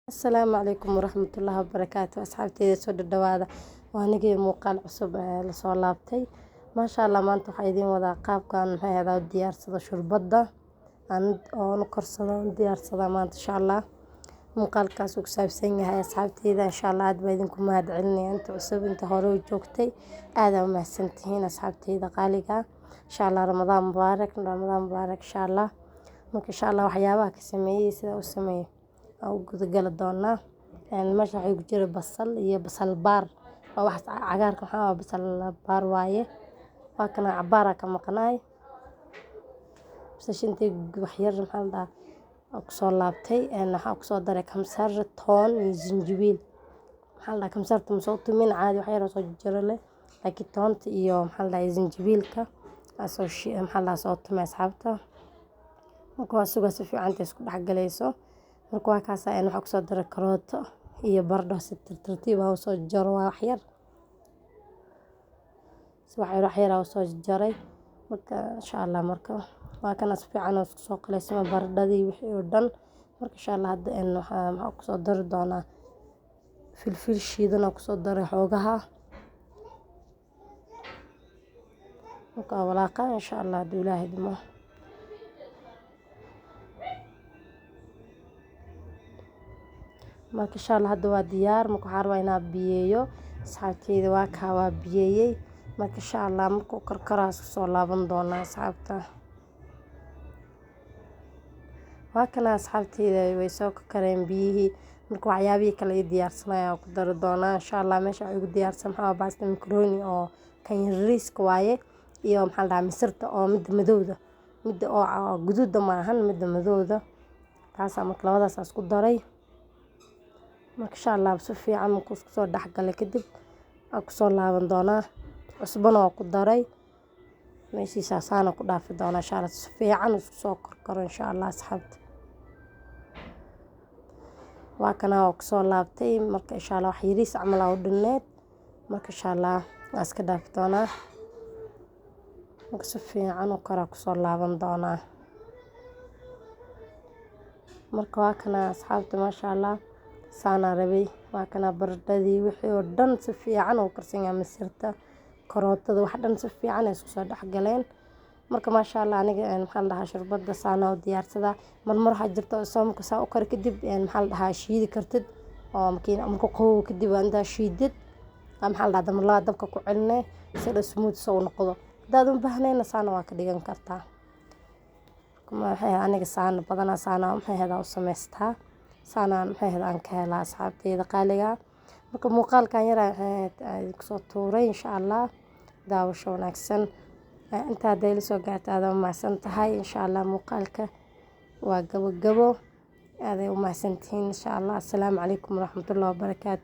السلام عليكم ورحمة الله وبركاته أصحابتي سoo dhawaada waa anigii muuqaal cusub la soo laabtay maasha Allah maanta waxaa idiin wadaa qaabkan maxay ahayd diyaarsada shurbada aan oo korsado diyaarsada maanta insha Allah muuqaalkaas uu ku saabsan yahay asxaabteyda insha Allah aad baa idinku mahad celinaya inta cusub inta hore u joogtay aad u mahadsantihiin asxaabteyda qaaliga insha Allah Ramadaan mubaarak insha Allah marka insha Allah waxyaabaha ka sameeyay sida u sameeyay أو قد قال دونا يعني مش راح يجري بصل هي بصل بار أو واحد عقار كحوا بصل بار وايه وكان عبارة كم قناي بس شنتي وحير محل ده أقصى لابتي أنا أقصى درك كم سر طون من زنجبيل محل ده كم سرت مصوت من عادي وحير صوت جرله لكن طون يوم محل ده زنجبيل كا أسوي شيء محل ده صوت مع أصحابته مكوا سوق سفي عن تسكت حق ليسو marka waa kaas ayaan waxa ku soo daray karooto iyo baradho si tartiib ah oo soo jaro wax yar oo soo jaray marka insha Allah marka waa kana si fiican oo soo qaleysma baradhadii wixii oo dhan marka insha Allah hadda in waxa ku soo dari doona filfil shiidan ku soo daray xoogaha marka walaaqa insha Allah haduu Ilaahay dimo marka insha Allah hadda waa diyaar marka waxaan rabaa inaan biyeeyo asxaabteyda waa ka waa biyeeyay marka insha Allah markuu karkaraas soo laaban doona asxaabta waa kana asxaabteyda way soo kareen biyihii marka waxyaabihii kale ay diyaarsanayaan ku dari doona insha Allah meesha ay ugu diyaarsan maxaa baasta macaroni oo kan yariiska waaye iyo maxaa la misirta oo mid madowda mid oo guduuda ma ahan mid madowda taas ama labadaas isku daray marka insha Allah si fiican ku soo dhaxgalay kadib ku soo laaban doona cusbana ku daray meeshiisa saana ku dhaafi doona insha Allah si fiican isku soo korkoro insha Allah asxaabta waa kana ku soo laabtay marka insha Allah wax yariis camal oo dhineed marka insha Allah iska dhaafi doona marka si fiican oo kara ku soo laaban doona marka waa kana asxaabta maasha Allah saana rabay waa kana baradhadii wixii oo dhan si fiican oo karsan yahay misirta karootada wax dhan si fiican ay isku soo dhaxgaleen marka maasha Allah aniga maxaan dhahaa shurbada saana oo diyaarsada mar waxa jirta oo soomka saa u kar kadib maxaan dhahaa shiidi kartid oo markii qow kadib anda shiidid maxaan dhahaa damla dabka ku celinay sida smooth soo noqdo dad u baahnayna saana waa ka dhigan kartaa kuma waxay aniga saana badana saana maxay hada u sameystaa saana maxay aan ka helaa asxaabteyda qaaliga marka muuqaalkan yar ay ku soo tuuray insha Allah daawasho wanaagsan inta hadii la soo gaarto aad u mahadsan tahay insha Allah muuqaalka waa gabo aad u mahadsantihiin insha Allah assalaamu calaykum waraxmatullaahi wabarakaatuh